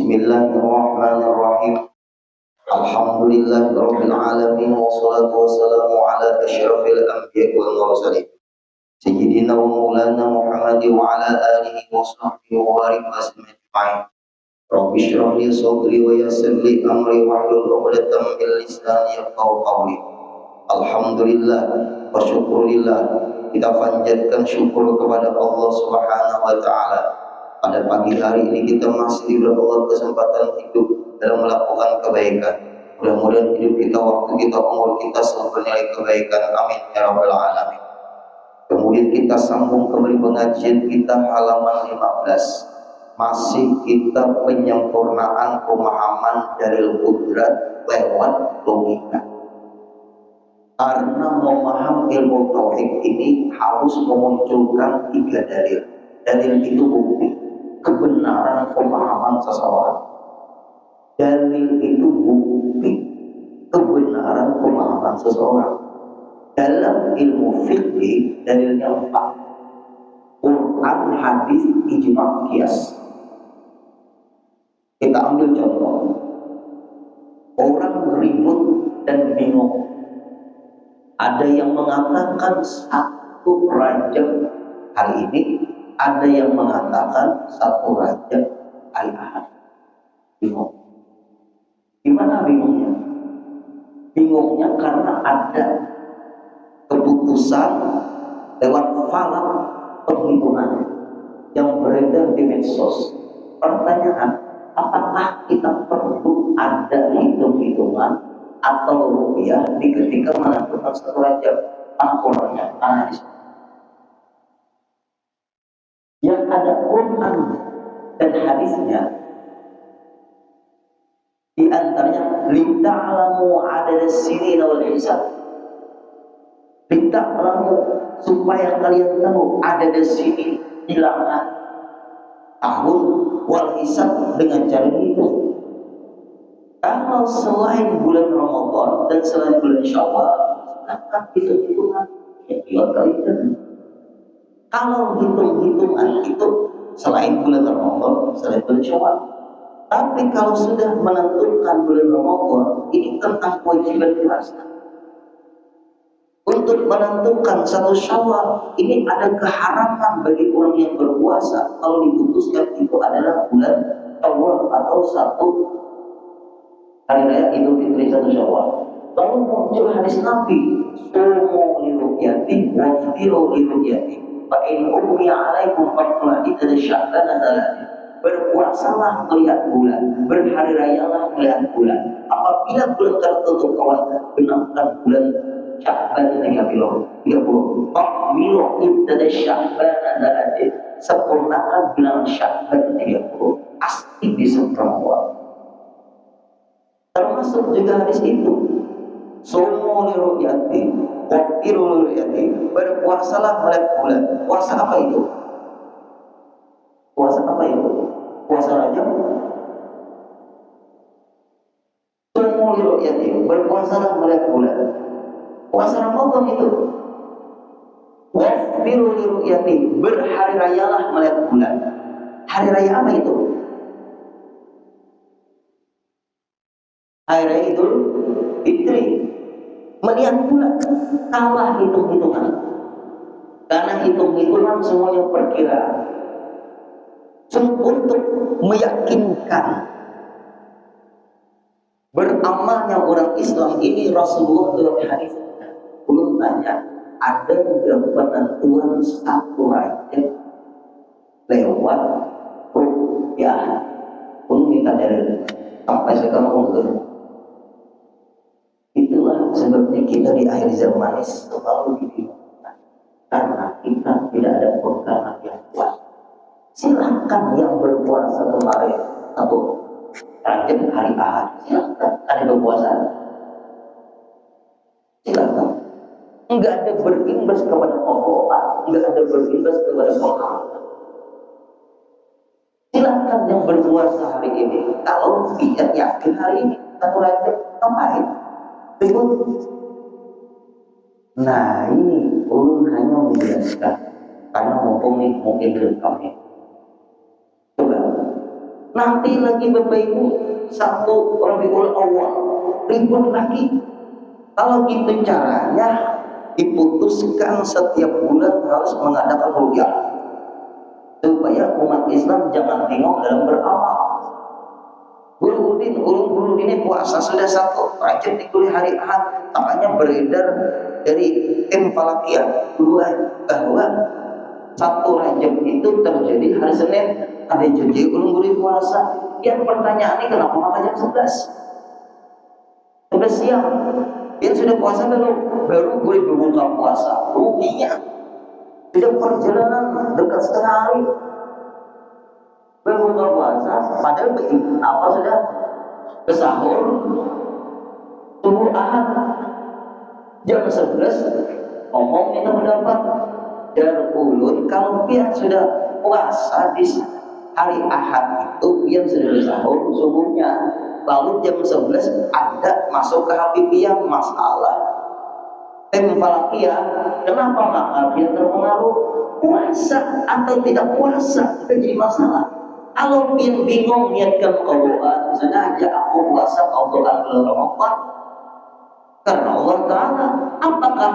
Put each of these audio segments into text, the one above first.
Bismillahirrahmanirrahim. Alhamdulillahirabbil alamin wassalatu wassalamu ala asyrafil anbiya'i wal mursalin. Sayyidina wa maulana Muhammad wa ala alihi wa sahbihi wa barik ajma'in. Rabbi shrah li sadri wa yassir li amri wahlul 'uqdatam min lisani yafqahu qawli. Alhamdulillah wa syukurillah. Kita panjatkan syukur kepada Allah Subhanahu wa taala. Pada pagi hari ini kita masih diberi Allah kesempatan hidup dalam melakukan kebaikan. Mudah-mudahan hidup kita, waktu kita, umur kita selalu bernilai kebaikan. Amin ya rabbal alamin. Kemudian kita sambung kembali pengajian kita halaman 15. Masih kita penyempurnaan pemahaman dari qudrat lewat logika. Karena memahami ilmu tauhid ini harus memunculkan 3 dalil. Dalil itu bukti kebenaran pemahaman seseorang. Dalil itu bukti kebenaran pemahaman seseorang. Dalam ilmu fikih dalilnya 4. Quran, hadis, ijma', qiyas. Kita ambil contoh. Orang ribut dan bingung. Ada yang mengatakan 1 Rajab hari ini, ada yang mengatakan 1 Rajab hari Ahad. Bingung. Gimana bingungnya? Bingungnya karena ada keputusan lewat falak penghitungan yang beredar di medsos. Pertanyaan, apakah kita perlu ada hitung-hitungan atau rupiah di ketika menentukan 1 Rajab? Angkurannya analis. Yang ada Quran dan hadisnya, di antaranya lita'lamu adada sinina wal hisab. Lita'lamu, supaya kalian tahu adada sinin, bilangan tahun, wal hisab, dengan cara hitung. Kalau selain bulan Ramadan dan selain bulan Syawal, akan hitung-hitungan yang buat kalian. Kalau hitung-hitungan itu selain bulan Ramadan, selain bulan Syawal. Tapi kalau sudah menentukan bulan Ramadan, ini tentang kewajiban puasa. Untuk menentukan 1 Syawal, ini ada keharaman bagi orang yang berpuasa kalau diputuskan itu adalah bulan Syawal atau 1 hari raya Idul Fitri 1 Syawal. Lalu muncul hadis Nabi, "Sumu li ru'yati wa ftiru li ru'yati. Fa in ummiya 'alaikum faqla idza sya'bana salatin." Berpuasalah melihat bulan, berhari rayalah melihat bulan. Apabila bulan tertentu kawan genapkan bulan Sya'ban 30. Faqmilu idza sya'bana salatin. Sempurnakan bulan Sya'ban 30. Pasti bisa terwujud. Termasuk juga hadis itu, sumu li ru'yati waqtiru li ru'yati. Berpuasalah melihat bulan. Puasa apa itu? Puasa apa itu? Puasa Rajab. Sumu li ru'yati, berpuasalah melihat bulan. Puasa Ramadan itu. Waqtiru li ru'yati, berhari rayalah melihat bulan. Hari raya apa itu? Hari raya Idul Fitri. Melihat bulan, kalah hitung-hitungan. Karena hitung-hitungan semuanya perkiraan. Untuk meyakinkan beramalnya orang Islam ini, Rasulullah dalam hadis belum tanya, ada juga penentuan 1 Rajab lewat rupiah. Pun minta dari sampai sekarang mundur. Itulah sebabnya kita di akhir zaman ini selalu dibingungkan, karena kita tidak ada pegangan yang kuat. Silakan yang berpuasa kemarin 1 Rajab hari Ahad, silakan ada berpuasa. Silakan. Enggak ada berimbas kepada Allah, enggak ada berimbas kepada penghalang. Silakan yang berpuasa hari ini, kalau tidak yakin hari ini 1 Rajab, ngapain? Ribut. Nah, ini ulun hanya menjelaskan karena mumpung nih mungkin belum kami. Coba Nanti lagi Bapak Ibu 1 Rabiul Awal ribut lagi. Kalau gitu caranya diputuskan setiap bulan harus mengadakan ruqyah supaya umat Islam jangan bingung dalam beramal. Ulun ini puasa sudah 1 Rajab dikuliah hari Ahad, makanya beredar dari tim Falakiyah bahwa 1 Rajab itu terjadi hari Senin. Ada janji ulun puasa. Yang pertanyaannya kenapa maka jam 11 siang? Yang sudah puasa baru boleh berbuka puasa. Ruginya sudah perjalanan dekat setengah hari berbuka puasa, padahal apa sudah bersahur subuh Ahad jam 11 ngomong minta pendapat dan ulun. Kalau pian sudah puasa di hari Ahad itu pian sudah bersahur subuhnya, lalu jam 11 ada masuk ke hati pian masalah tim Falakiyah, kenapa maka pian terpengaruh puasa atau tidak puasa jadi masalah. Kalau pian bingung niatkan qadaan, sengaja aku puasa qadaan bulan Ramadan karena Allah Ta'ala, apakah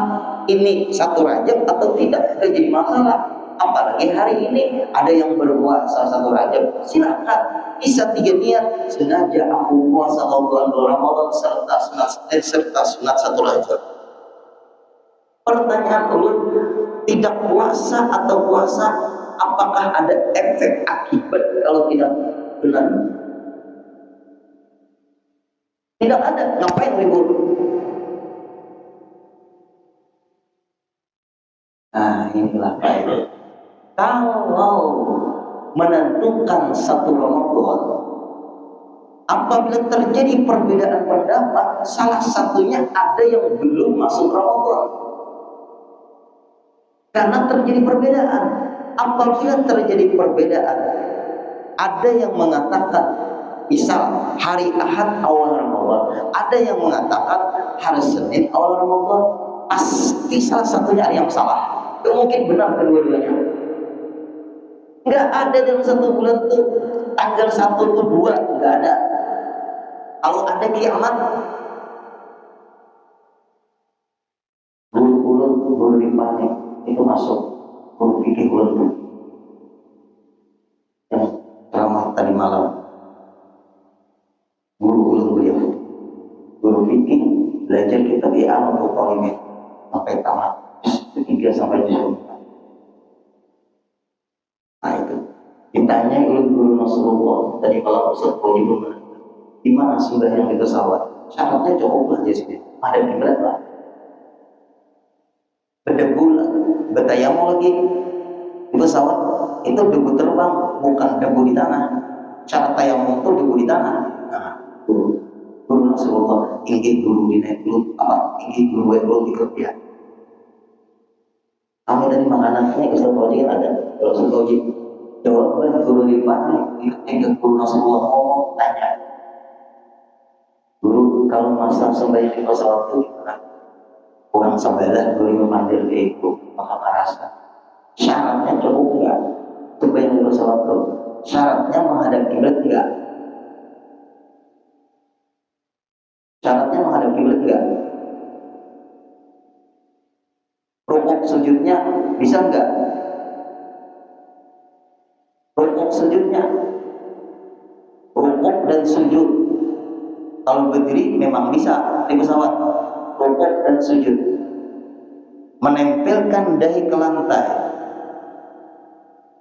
ini 1 Rajab atau tidak jadi masalah. Apalagi hari ini ada yang berpuasa 1 Rajab, silakan bisa 3 niat, sengaja aku puasa qadaan bulan Ramadan serta sunat 1 Rajab. Pertanyaan ulun, tidak puasa atau puasa, apakah ada efek akibat kalau tidak benar? Tidak ada, ngapain ribut? Nah inilah baik. Kalau menentukan 1 Ramadan, apabila terjadi perbedaan pendapat, salah satunya ada yang belum masuk Ramadan. Karena terjadi perbedaan. Apabila terjadi perbedaan, ada yang mengatakan misal hari Ahad awal Ramadan, ada yang mengatakan hari Senin awal Ramadan, pasti salah satunya ada yang salah. Itu mungkin benar kedua-duanya. Nggak ada dalam 1 bulan tuh tanggal 1 ke 2, nggak ada. Kalau ada kiamat, guru panik itu masuk guru fikih ulun yang ceramah tadi malam. Guru ulun beliau guru fikih, belajar kitab I'an untuk Qalimah sampai tamat 3 sampai 7. Nah itu ditanya oleh guru Nasrullah tadi malam, Ustaz Koji gimana sembahyang di pesawat? Syaratnya cukup aja sih, ada kiblat lah, berdebu lah, bertayamum lagi di pesawat itu debu terbang, bukan debu di tanah. Syarat tayamum itu debu di tanah. Nah, guru Nasrullah ingin dulu dinaik dulu ingin dulu ikut dia. Kami dari makanannya Ustaz Koji kan ada. Kalau Ustaz Koji jawaban guru di mana? Ikut guru Nasrullah ngomong tanya, guru kalau masalah sembahyang di pesawat itu gimana? Kurang sembahyang guru memanggil ke ibu maka merasa syaratnya cukup enggak? Sembahyang di pesawat itu syaratnya menghadap kiblat enggak? Syaratnya menghadap kiblat enggak? Rukuk sujudnya bisa enggak? Rukuk sujudnya, rukuk dan sujud kalau berdiri memang bisa di pesawat, rukuk dan sujud. Menempelkan dahi ke lantai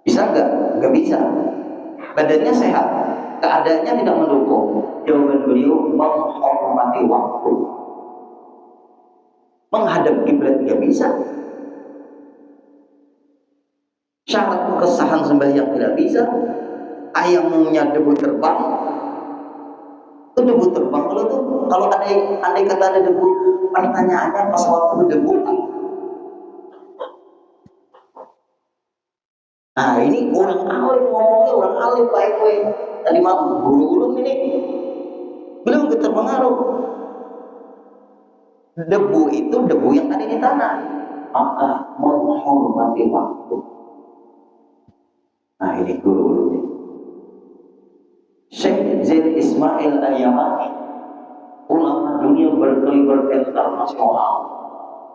bisa enggak? Enggak bisa. Badannya sehat, keadaannya tidak mendukung. Jawaban beliau menghormati waktu. Menghadap kiblat enggak bisa. Syarat kesahan sembahyang tidak bisa. Tayamumnya debu terbang. Itu debu terbang kalau andai kata ada debu, pertanyaannya pas waktu debu. Nah ini orang alim ngomongnya, orang alim baik-baik. Tadi malam guru ulun ini belum terpengaruh. Debu itu debu yang ada di tanah, maka menghormati waktu. Nah ini guru ulun ini. Syekh Zaid Ismail Al-Yamani, ulama dunia berkeliber internasional.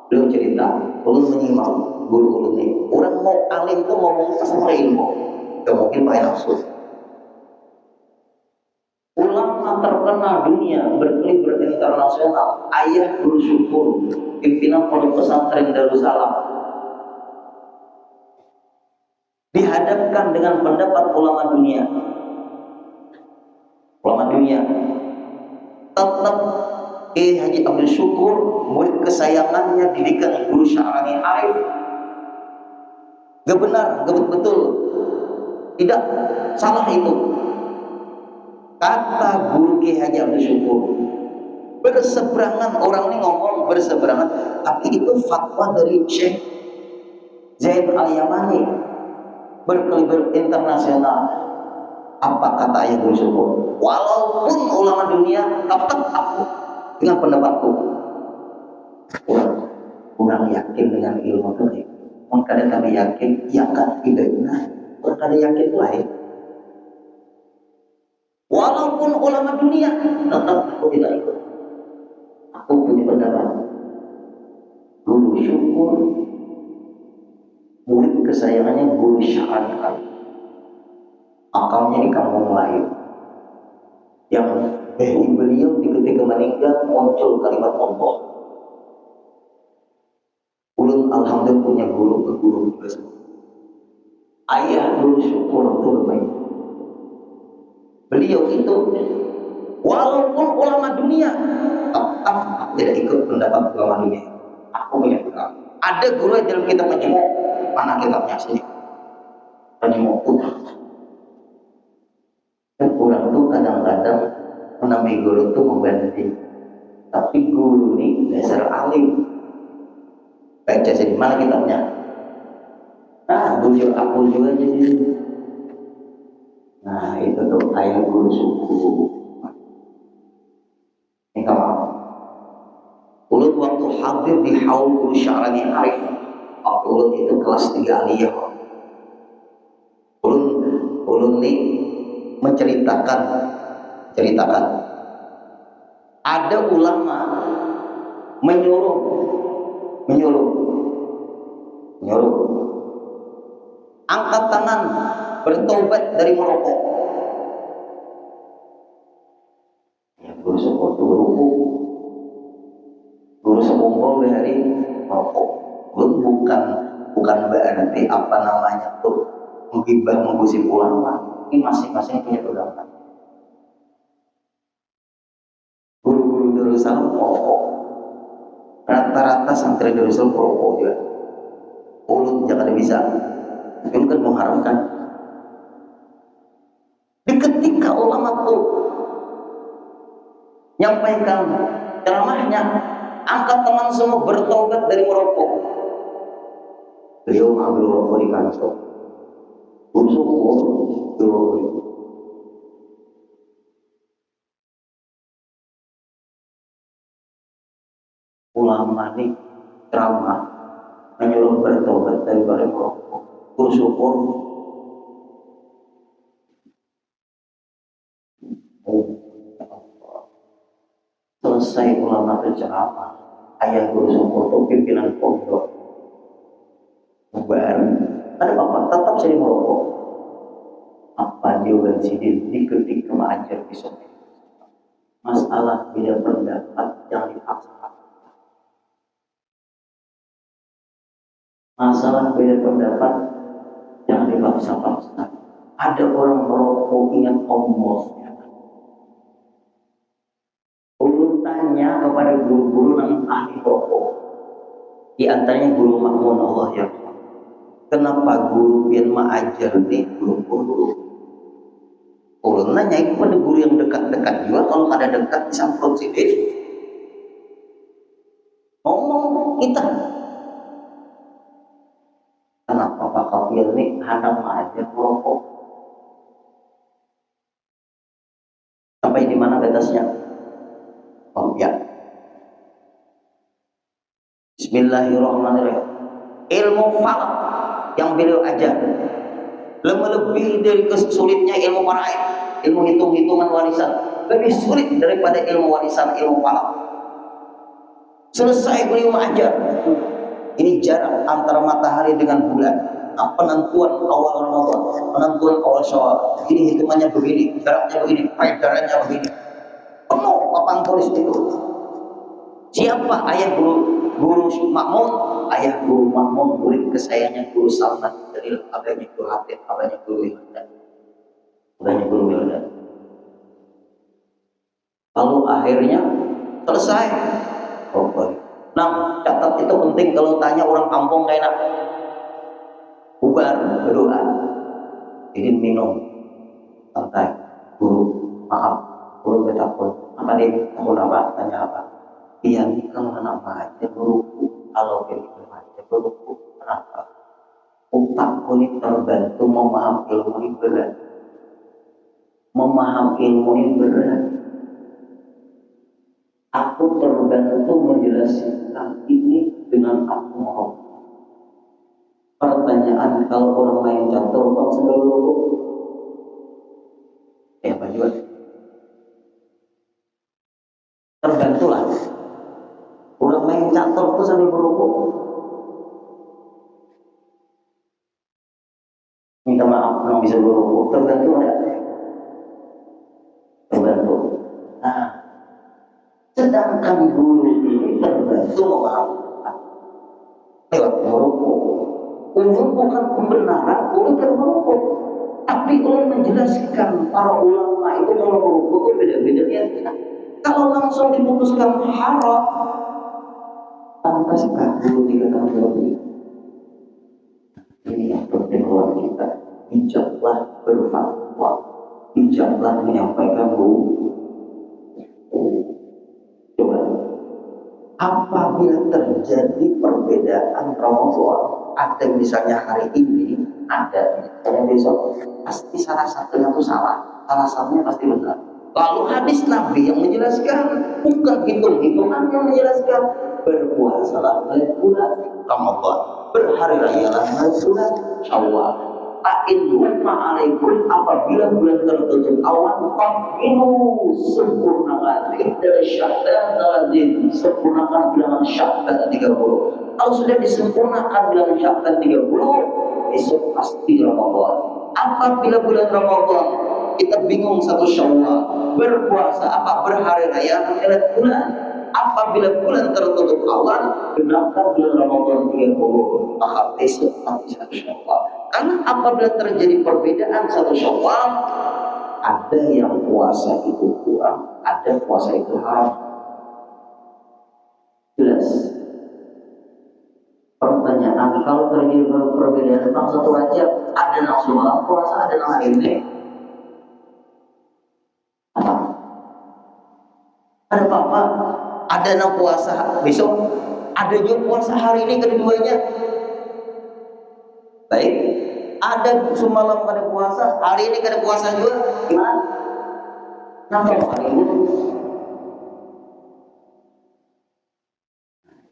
Beliau cerita, ulun menyimak guru ulun ini. Orang mau alim tuh ngomong sama ilmu, gak mungkin pakai nafsu. Ulama terkenal dunia berkeliber internasional, ayah guru syukur, pimpinan pondok pesantren Darussalam, dihadapkan dengan pendapat ulama dunia. Ulama dunia tetap Haji Abdul Syukur, murid kesayangannya, didikan guru Syarani Arif. Gak benar, gak betul, tidak, salah itu. Kata guru Haji Abdul Syukur, berseberangan, orang ini ngomong berseberangan, tapi itu fatwa dari Syekh Zaid Al-Yamani, berkeliber internasional. Apa kata ayah guru Syukur? Walaupun ulama dunia, tetap aku dengan pendapatku. Kurang yakin dengan ilmu itu. Kadang kami yakin, ya kan tidak benar. Kadang yakin lain. Walaupun ulama dunia, tetap aku tidak ikut. Aku punya pendapat. Guru Syukur, murid kesayangannya guru Syarani, akamnya di kampung lain. Yang beliau di ketika meninggal muncul kalimat Allah. Ulun alhamdulillah punya guru juga semua. Ayah guru Syukur itu bermain. Beliau itu walaupun ulama dunia, tetap aku tidak ikut pendapat ulama dunia. Aku punya pendapat. Ada guru dalam kitab Majmu', mana kitabnya sini? Majmu' Putih. Dan orang itu kadang-kadang menamai guru itu membanding. Tapi guru ini dasar alim. Baca sini, mana kitabnya? Nah, bujur aku juga jadi. Nah, itu tuh ayat guru suku. Ini kalau ulun waktu hadir di haul guru Syarani Arif, waktu ulun itu kelas 3 aliyah. Ulun ini menceritakan ada ulama menyuruh angkat tangan bertobat dari merokok. Ya, guru sekolah guru sekolah dari merokok. Bukan berarti apa namanya tuh menggibah menggosip ulama. Ini masing-masing punya pendapat. Guru-guru Darussalam merokok. Rata-rata santri Darussalam merokok juga. Ulun jangan bisa. Itu kan mengharamkan. Di ketika ulama itu nyampaikan ceramahnya, angkat tangan semua bertobat dari merokok. Beliau mengambil rokok di kantong. Ulama ini ceramah menyuruh bertobat dari merokok. Bersyukur. Selesai ulama berceramah, ayah guru syukur itu pimpinan pondok bubar. Ada bapak tetap jadi merokok. Apa jawaban sidin di ketika mengajar besok? Masalah beda pendapat yang dipaksakan. Masalah beda pendapat yang dipaksa-paksa. Ada orang merokok ingat Allah. Ulun tanya kepada guru-guru yang ahli rokok. Di antaranya guru Makmun, Allah ya. Kenapa guru yang mengajar di guru-guru? Ulun nanya kepada guru yang dekat-dekat juga. Kalau ada dekat disamprot sidik. Ngomong kita. Kenapa Pak Kafir ini hendak mengajar merokok? Sampai di mana batasnya? Oh ya. Bismillahirrahmanirrahim. Ilmu falak yang beliau ajar lebih dari kesulitnya ilmu faraid. ilmu hitung-hitungan warisan lebih sulit daripada ilmu warisan ilmu falak. Selesai beliau mengajar. Ini jarak antara matahari dengan bulan. Nah, penentuan awal Ramadan, penentuan awal Syawal. Ini hitungannya begini, jaraknya begini, peredarannya begini. Penuh papan tulis itu. Siapa ayah guru Makmun? Ayah guru Makmun, murid kesayangan guru Salman. Jadi abahnya guru Hatib, abahnya guru Wildan. Abahnya guru Wildan. Lalu akhirnya selesai. Oh, baik. Nah, catat itu penting kalau tanya orang kampung kayak enak. Bubar, berdoa. Izin minum. Santai. Guru, maaf. Guru bertakun. Apa nih? Takun apa? Tanya apa? Iya nih kalau anak baca guruku. Kalau pilih baca guruku. Kenapa? Otakku ini terbantu memaham ilmu ini berat. Memaham ilmu ini berat. Aku terbantu menjelaskan ini dengan aku mau. Pertanyaan, kalau orang main catur, bang sambil rukuk, apa juga? Terbantulah. Orang main catur itu sambil berrukuk. Minta maaf, orang bisa berrukuk. Terbantu enggak? Terbantu. Nah, sedangkan guru ini terbantu memahami lewat merukuk. Untuk bukan pembenaran, bukan merukuk, tapi oleh menjelaskan para ulama itu kalau merukuk itu beda-beda ya. Kalau langsung diputuskan haram, pantaskah guru dikatakan seperti itu? Ini yang penting buat kita. Bijaklah berfatwa, bijaklah menyampaikan hukum. Coba, apabila terjadi perbedaan Ramadan, ada misalnya hari ini, ada misalnya besok, pasti salah satunya itu salah, salah satunya pasti benar. Lalu hadis Nabi yang menjelaskan, bukan hitung-hitungan yang menjelaskan, berpuasalah bulan Ramadan, berhari raya bulan Syawal. Ta'in rumah alaikum, apabila bulan tertutup awan, minum sempurnakan dari Sya'ban tadi, sempurnakan bilangan Sya'ban 30. Kalau sudah disempurnakan bilangan Sya'ban 30, besok pasti Ramadan. Apabila bulan Ramadan kita bingung satu Syawal, berpuasa apa berhari raya bulan. Apabila bulan tertutup awan, benarkan bulan Ramadan 30, maka besok pasti satu Syawal. Karena apabila terjadi perbedaan satu Syawal, ada yang puasa itu kurang, ada puasa itu haram. Jelas. Pertanyaan, kalau terjadi perbedaan tentang satu wajib, ada yang semalam puasa, ada yang hari ini. Ada apa-apa? Ada yang puasa besok, ada juga puasa hari ini, kedua-duanya. Baik, ada semalam kada puasa, hari ini kada puasa juga, gimana? Kenapa hari ini?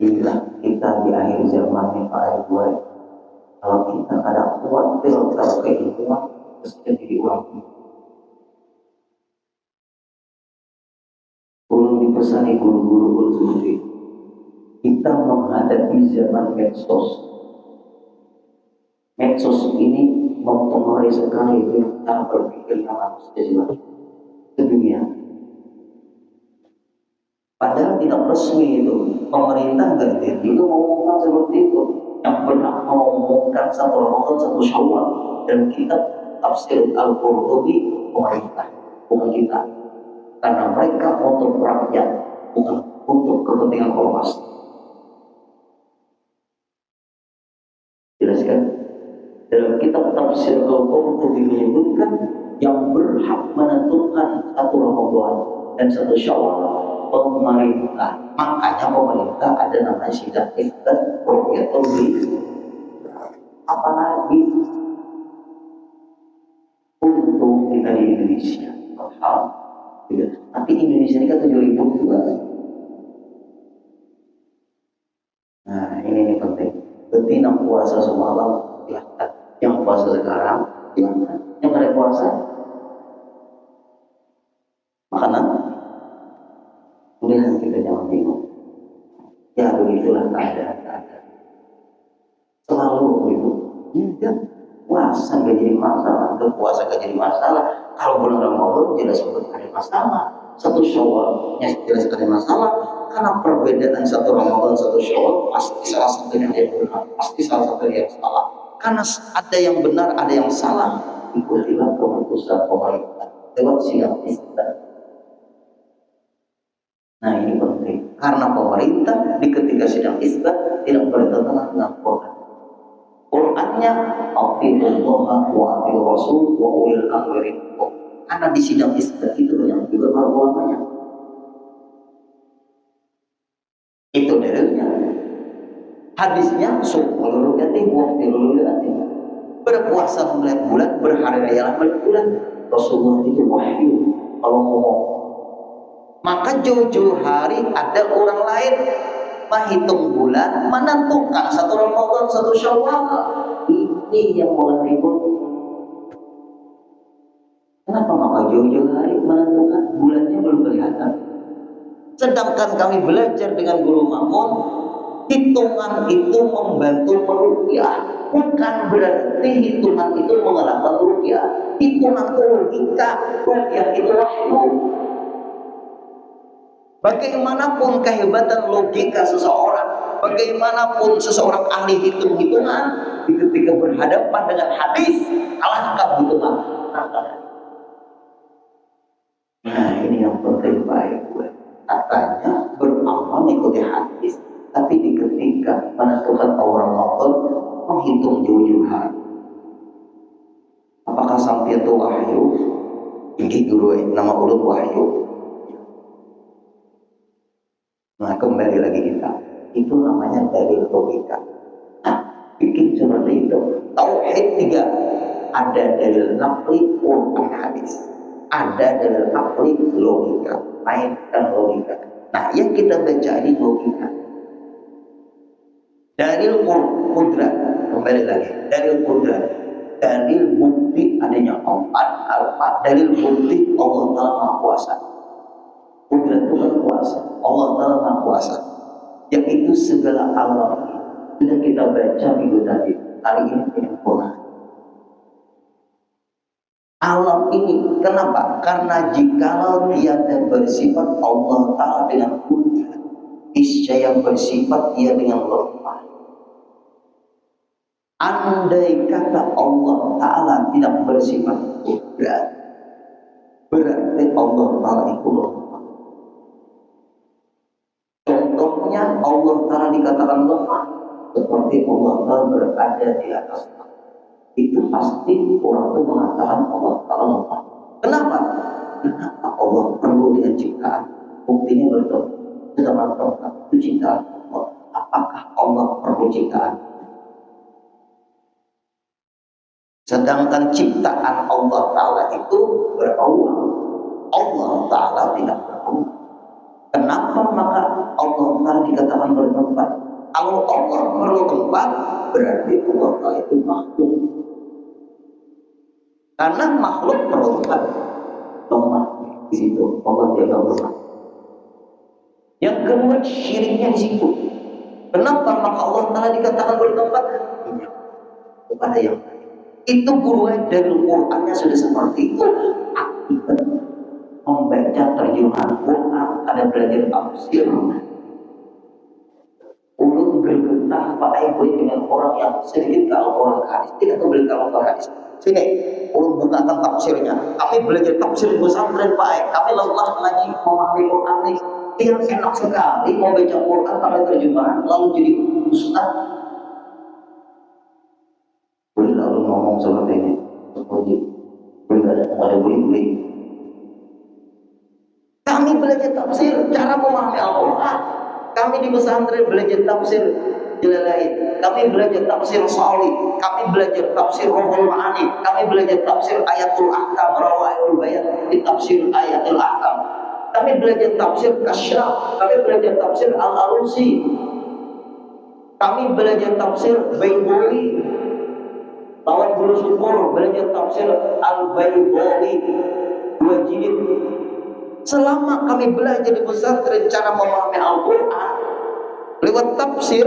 Inilah kita di akhir zaman nih Pak Ibu. Kalau kita ada kuat kalau kehidupan, terus jadi uang. Belum dipesani guru-guru seperti kita menghadapi zaman medsos. Medsos ini mempengaruhi sekali cara berpikir manusia sedunia. Padahal tidak resmi itu, pemerintah ganti itu mengumumkan seperti itu. Yang pernah mengumumkan satu Ramadan satu Syawal dan kitab tafsir Al-Qurtubi pemerintah, bukan kita. Karena mereka untuk rakyat, bukan untuk kepentingan ormas. Jelaskan? Dalam kitab tafsir Al-Qurtubi menyebutkan yang berhak menentukan satu Ramadan dan satu Syawal pemerintah. Makanya pemerintah ada namanya sidang isbat Rohiyatobi. Apalagi untung kita di Indonesia, tapi Indonesia ini kan 7.000 juga. Nah ini penting. Betina puasa semalam silahkan, yang puasa sekarang silahkan, yang ada puasa jangan bingung. Ya begitulah keadaan. Selalu begitu. Tidak puasa gak jadi masalah, berpuasa gak jadi masalah. Kalau bulan Ramadan jelas ada masalah. Satu Syawalnya jelas ada masalah. Karena perbedaan satu Ramadan satu Syawal pasti salah satunya yang benar, pasti salah satunya yang salah. Karena ada yang benar, ada yang salah. Ikutilah keputusan pemerintah lewat sidang isbat. Nah ini penting. Karena pemerintah di ketika sidang isbat tidak bertentangan dengan Quran. Qurannya Atiullah wa atiur Rasul wa ulil amri minkum. Karena di sidang isbat itu yang juga para ulamanya. Itu dalilnya. Hadisnya sumul ru'yati wa filul ru'yati. Berpuasa melihat bulan, berhari raya melihat bulan. Rasulullah itu wahyu kalau ngomong. Maka jauh-jauh hari ada orang lain menghitung bulan, menentukan satu Ramadan, satu Syawal. Ini yang mulai ribut. Kenapa maka jauh-jauh hari menentukan bulannya belum kelihatan? Sedangkan kami belajar dengan guru Makmun, hitungan itu membantu meruqyah. Bukan berarti hitungan itu mengalahkan ruqyah. Hitungan itu logika, ruqyah itu wahyu. Bagaimanapun kehebatan logika seseorang, bagaimanapun seseorang ahli hitung-hitungan, ketika berhadapan dengan hadis, kalahkan hitungan. Nah ini yang penting baik. Katanya beramal mengikuti hadis, tapi di ketika menentukan orang Ramadan menghitung jauh-jauh hari. Apakah sampai itu wahyu? Ini dulu nama urut wahyu. Nah kembali lagi kita, itu namanya dalil logika. Bikin seperti itu. Tauhid 3, ada dalil naqli Quran hadis, ada dalil naqli logika, mainkan logika. Nah yang kita baca ini logika. Dalil qudrat, kembali lagi, dalil qudrat, dalil bukti adanya Allah, dalil bukti Allah Ta'ala Maha Kuasa. Qudrat itu kan kuasa, Allah Ta'ala Maha Kuasa, yaitu segala alam. Sudah kita baca minggu tadi, hari ini penyempurnaan alam ini. Kenapa? Karena jikalau tiada bersifat Allah Ta'ala dengan qudrat, niscaya bersifat dia dengan lemah. Andai kata Allah Ta'ala tidak bersifat qudrat, berarti Allah Ta'ala itu lemah. Contohnya Allah Ta'ala dikatakan lemah, seperti Allah Ta'ala berada di atas tanah. Itu pasti orang itu mengatakan Allah Ta'ala lemah. Kenapa? Kenapa Allah perlu dengan ciptaan? Buktinya betul. Sudah mantap itu ciptaan Allah. Apakah Allah perlu ciptaan? Sedangkan ciptaan Allah Ta'ala itu berawal. Allah Ta'ala tidak berawal. Kenapa maka Allah Ta'ala dikatakan bertempat? Kalau Allah perlu tempat, berarti Allah Ta'ala itu makhluk. Karena makhluk perlu tempat. Lemah di situ Allah tidak lemah. Yang kedua syiriknya di situ. Kenapa maka Allah Ta'ala dikatakan bertempat? Kepada yang lain. Itu buruan dari Qurannya sudah seperti itu. Akibat membaca terjemahan Quran, ada belajar tafsir. Ulun bergetah pakai dengan orang yang sedikit kalau orang hadis, tidak boleh kalau hadis. Sini, ulun bukakan tafsirnya. Kami belajar tafsir pesantren baik. Kami lelah lagi memahami Quran ini. Yang enak sekali membaca Quran pakai terjemahan, lalu jadi ustaz. Boleh lalu ngomong seperti ini, seperti boleh ada boleh. Kami belajar tafsir, cara memahami Al-Quran. Kami di pesantren belajar tafsir Jalalain, kami belajar tafsir Shali, kami belajar tafsir Ruhul Ma'ani, kami belajar tafsir Ayatul Ahkam, Rawaihul Bayan, di tafsir Ayatul Ahkam. Kami belajar tafsir Kasyaf, kami belajar tafsir Al-Alusi, kami belajar tafsir Bayduri, lawan guru syukur belajar tafsir Al-Bayduri, 2 jilid. Selama kami belajar di pesantren cara memahami Al-Quran lewat tafsir,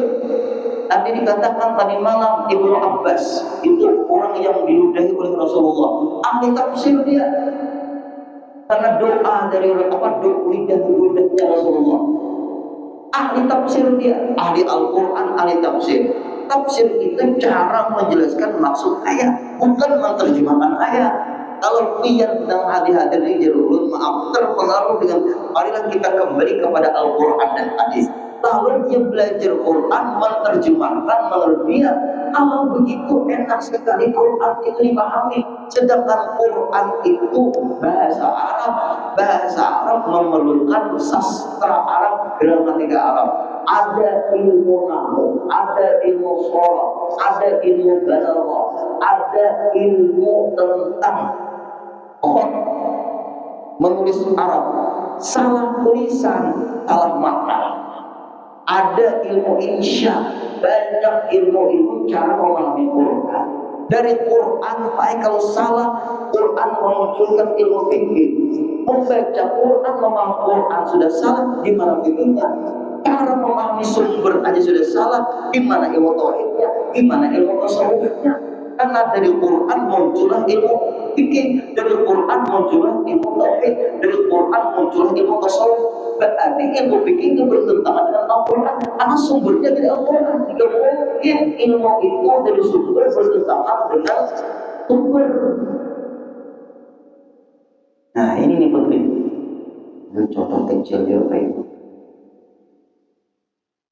tadi dikatakan tadi malam Ibnu Abbas itu orang yang diludahi oleh Rasulullah, ahli tafsir dia, karena doa dari lidahnya Rasulullah, ahli tafsir dia, ahli Al-Quran, ahli tafsir. Tafsir itu cara menjelaskan maksud ayat, bukan menerjemahkan ayat. Kalau pian dan hadir di jalur maaf terpengaruh dengan, marilah kita kembali kepada Al-Quran dan hadis. Lalu dia belajar Quran, menerjemahkan, mengerti. Kalau begitu enak sekali Quran itu dipahami. Sedangkan Quran itu bahasa Arab. Bahasa Arab memerlukan sastra Arab, gramatika Arab. Ada ilmu nahwu, ada ilmu sharaf, ada ilmu balaghah, ada ilmu tentang menulis Arab. Salah tulisan, salah makna. Ada ilmu insya, banyak ilmu cara memahami Quran. Dari Quran, baik kalau salah, Quran memunculkan ilmu fikih. Membaca Quran, memahami Quran sudah salah, di mana fikihnya? Cara memahami sumber aja sudah salah, di mana ilmu tauhidnya, di mana ilmu tasawufnya? Karena dari Quran muncullah ilmu fikih, dari Quran muncullah ilmu tauhid, dari Quran muncullah ilmu tasawuf. Berarti ilmu fikih itu bertentangan dengan Al-Quran, karena sumbernya dari Al-Quran. Tidak mungkin ilmu itu dari sumber bertentangan dengan sumber. Nah ini nih penting. Ini contoh kecil dia Bapak Ibu.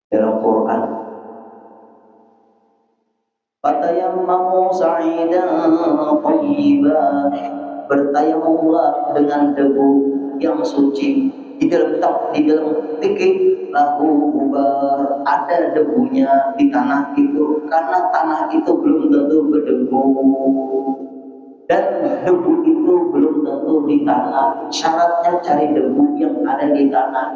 Dalam Quran, fatayammamu sa'idan thayyiban, bertayamumlah dengan debu yang suci. Di dalam fikih lahu ubar, ada debunya di tanah itu, karena tanah itu belum tentu berdebu, dan debu itu belum tentu di tanah. Syaratnya cari debu yang ada di tanah.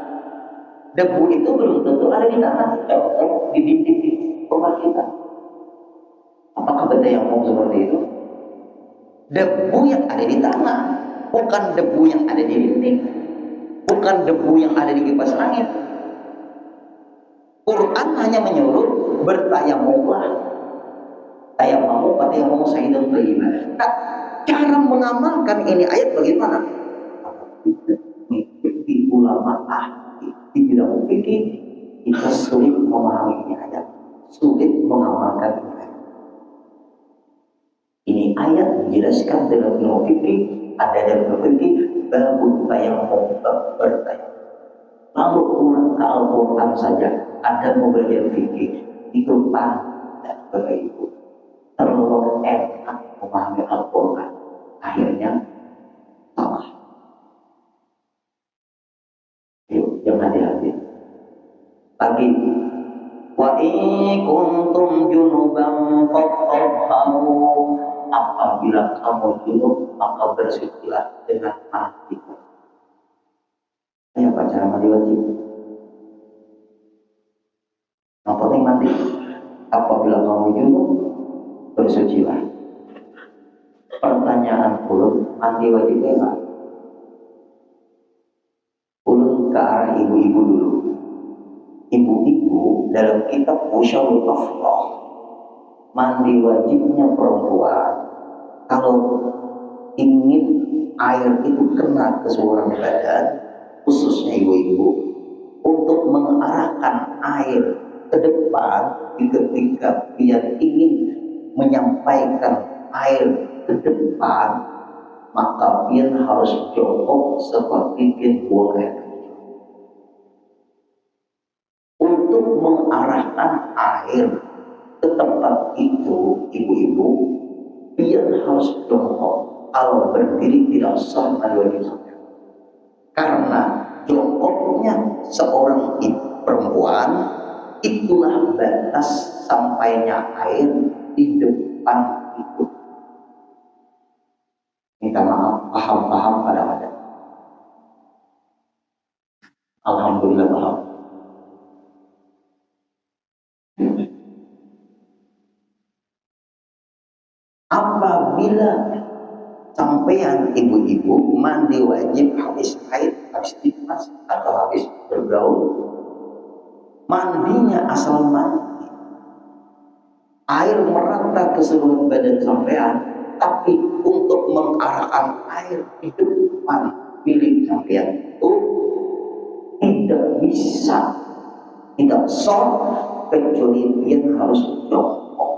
Debu itu belum tentu ada di tanah. Contoh di dinding rumah kita, apakah benda yang mau seperti itu? Debu yang ada di tanah, bukan debu yang ada di dinding, bukan debu yang ada di kipas angin. Quran hanya menyuruh bertayamumlah. Tayamum, fatayamum sa'idan thayyiban. Nah, cara mengamalkan ini ayat bagaimana? Mengikuti ulama ahli di bidang fikih, kita sulit memahami ini ayat, sulit mengamalkan ini ayat. Ini ayat menjelaskan dalam ilmu fikih, ada dalam ilmu fikih babut tayamum, bab bertayamum. Lalu pulang ke Al-Quran saja, ada mau belajar fikih, itu dan Bapak Ibu terlalu enak memahami Al-Quran, akhirnya salah. Yuk, jangan hati-hati. Lagi, wa in kuntum junuban fatahharu, apabila kamu junub maka bersucilah dengan mandi. Ini apa cara mandi wajib? Yang penting mandi. Apabila kamu junub bersucilah. Pertanyaan ulun, mandi wajib enggak? Ulun ke arah ibu-ibu dulu. Ibu-ibu dalam kitab Usyarul Afqah, mandi wajibnya perempuan kalau ingin air itu kena ke seorang badan, khususnya ibu-ibu, untuk mengarahkan air ke depan ketika dia ingin menyampaikan air ke depan, maka dia harus jongkok seperti dia buang air. Untuk mengarahkan air ke tempat itu, ibu-ibu, dia harus jongkok. Kalau berdiri tidak sah mandi wajib. Karena jongkoknya seorang perempuan itulah batas sampainya air di depan itu. Minta maaf, paham-paham kadang-kadang. Alhamdulillah paham. Apabila sampean ibu-ibu mandi wajib habis haid habis timas atau habis bergaul, mandinya asal mandi, air merata ke seluruh badan sampean, tapi untuk mengarahkan air di depan milik sampean itu tidak bisa, tidak sah, kecuali dia harus jongkok.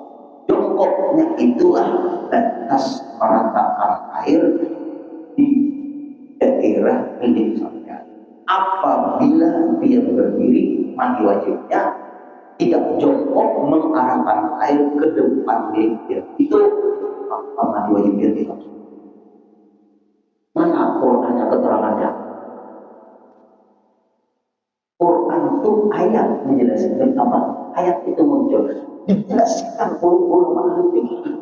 Jongkoknya itulah batas meratakan air di daerah milik sampean. Apabila dia berdiri, mandi wajibnya tidak jongkok mengarahkan air ke depan milik dia. Itu apa mandi wajibnya tidak? Mana Qurannya, keterangannya? Quran itu ayat menjelaskan apa? Ayat itu muncul dijelaskan oleh ulama ahli fikih.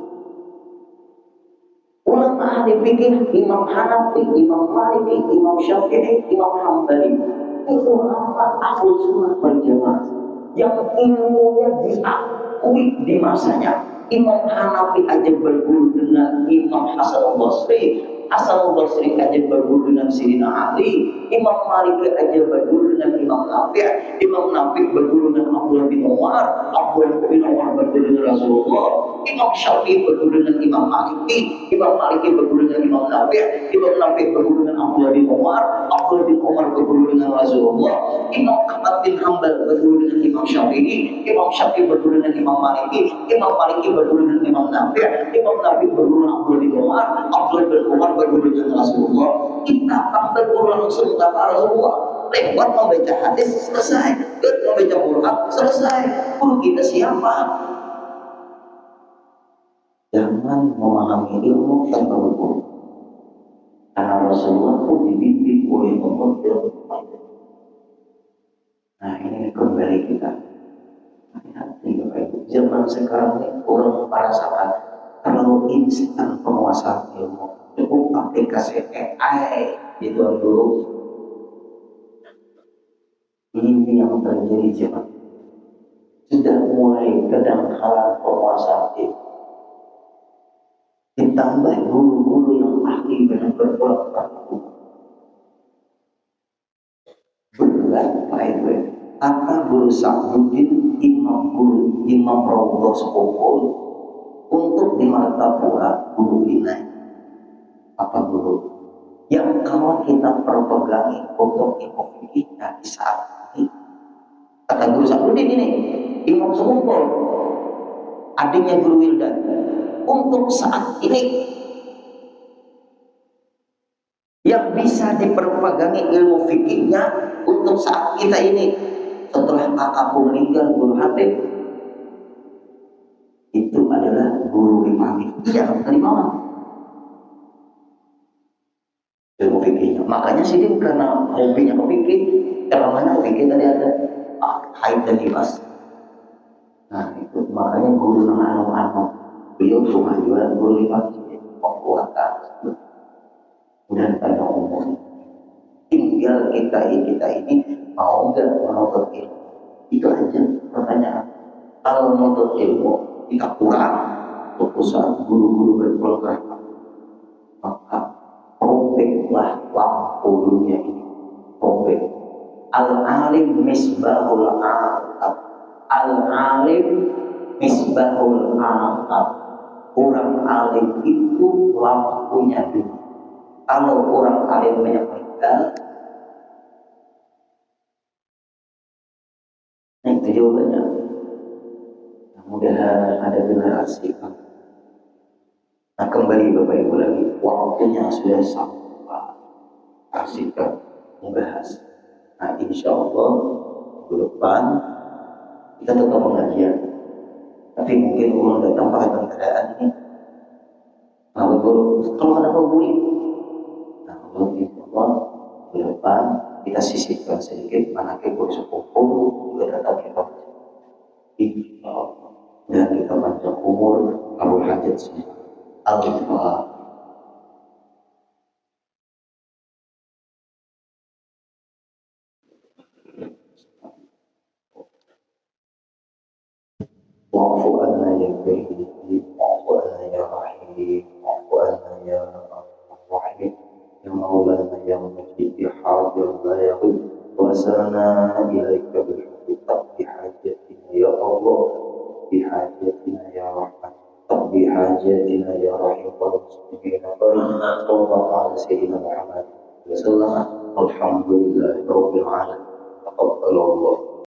Ulama ahli fikih, Imam Hanafi, Imam Maliki, Imam Syafi'i, Imam Hambali, itu ulama ahli sunnah wal jamaah yang ilmunya diakui di masanya. Imam Hanafi aja berguru dengan Imam Hasan al-Basri, Hasan al-Basri aja berguru dengan Sayyidina Ali, Imam Maliki aja berguru dengan Imam Nafi', Imam Nafi' berguru dengan Abdullah bin Umar, Abdullah bin Umar berguru dengan Rasulullah, Imam Syafi'i berguru dengan Imam Maliki, Imam Maliki berguru dengan Imam Nafi', Imam Nafi' berguru dengan Abdullah bin Umar, Abdullah bin Umar berguru dengan Rasulullah, Imam Ahmad bin Hanbal berguru dengan Imam Syafi'i, Imam Syafi'i berguru dengan Imam Maliki, Imam Maliki berguru dengan Imam Nafi', Imam Nafi' berguru dengan Abdullah bin Umar, Abdullah bin Umar berguru dengan Rasulullah. Kita akan berguru langsung kata Rasulullah lewat membaca hadis selesai, lewat membaca Quran selesai. Guru kita siapa? Jangan memahami ilmu tanpa guru. Karena Rasulullah pun dibimbing oleh Allah. Nah ini kembali kita. Hati-hati Bapak Ibu. Zaman sekarang ini orang merasakan terlalu instan penguasaan ilmu. Cukup aplikasi AI itu dulu. Ini yang terjadi zaman. Sudah mulai kedangkalan penguasaan ilmu. Ditambah guru-guru yang ahli dengan berpengalaman. Berat Pak Ibu. Kata Guru Sa'duddin, Imam Raudhah Sepopol, untuk di Martapura guru ini apa guru yang kalau kita perpegangi untuk ilmu kita di saat ini. Kata Guru Sa'duddin ini, Imam Sepopol, adiknya Guru Wildan, untuk saat ini yang bisa diperpegangi ilmu fikihnya untuk saat kita ini setelah kakakku meninggal Guru Hatib itu adalah Guru Imami. Iya, dari mana? Ilmu fikihnya. Makanya sih dia karena hobinya ke fikih, ceramahnya fikih tadi ada haid dan nifas. Nah itu makanya guru nama anu beliau cuma jual guru nifas membuatkan dan tanda umum. Tinggal kita ini mau nggak menuntut ilmu, itu aja pertanyaan. Kalau menuntut ilmu kita kurang, fokusan guru-guru berprogram, maka robeklah lampu dunia ini. Robek. Al-alim misbahul aqab. Al-alim misbahul aqab. Orang alim itu lampunya dunia. Kalau orang alim menyampaikan, nah itu jawabannya. Mudah-mudahan ada generasi. Nah kembali Bapak Ibu lagi, waktunya sudah sampai. Asyikan membahas. Nah insya Allah minggu depan kita tetap pengajian. Tapi mungkin ulun datang pakai kendaraan ini. Nah betul, kalau ada pembuli. Nah ulun insya Allah minggu depan kita sisihkan sedikit manakib sepupu juga datang kita. Insya Allah. Dan kita panjang umur, kabul hajat semua. Al-Fatihah. Wa'fu anna ya karim, wa'fu anna ya rahim, wa'fu anna ya rahim, ya maulana ya mujib, ya hadir. وصلنا إليك بالحب تقضي حاجتنا يا الله، بحاجتنا يا رحمن، تقضي حاجاتنا يا رحيم المسلمين. صلى الله على سيدنا محمد وسلم. الحمد لله رب العالمين. تقبل الله.